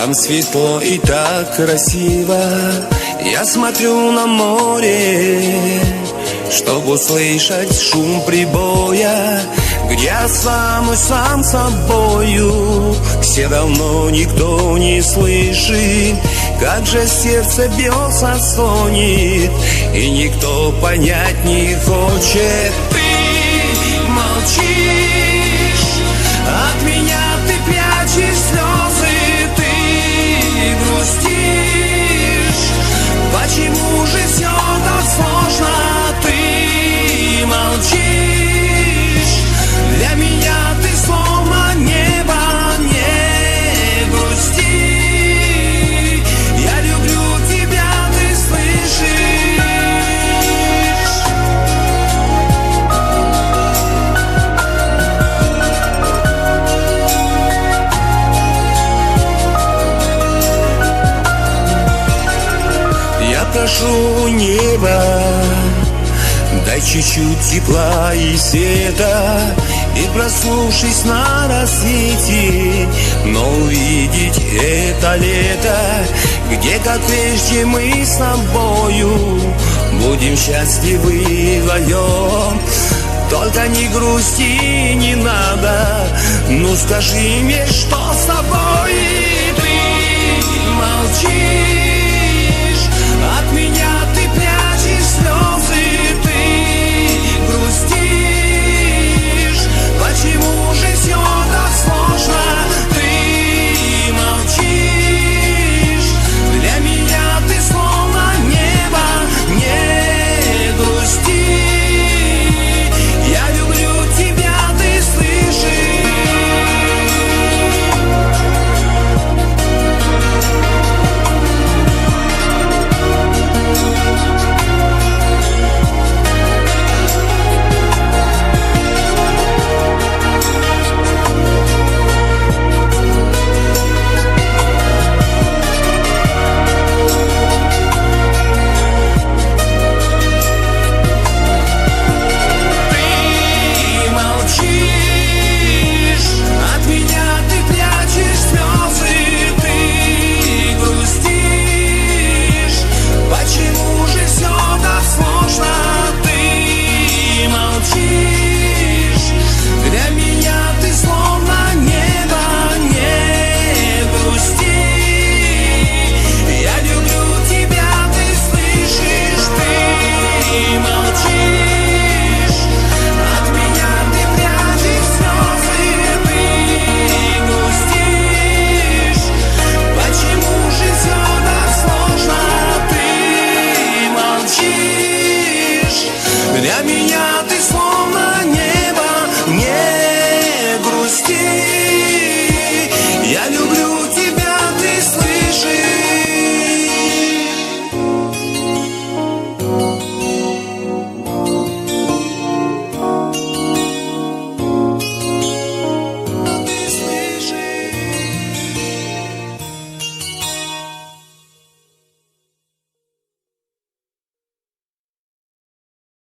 Там светло и так красиво. Я смотрю на море, чтобы услышать шум прибоя, где я сам собою. Все давно никто не слышит, как же сердце бьется, стонет, и никто понять не хочет. Ты молчишь, от меня ты прячешь слезы, ты грустишь. Почему же все так сложно? Ты молчишь, для меня ты словно небо, не грусти. Я люблю тебя, ты слышишь? Я прошу неба, дай чуть-чуть тепла и света, и проснувшись на рассвете, но увидеть это лето, где, как прежде, мы с тобою будем счастливы вдвоем. Только не грусти не надо, ну скажи мне, что с тобой?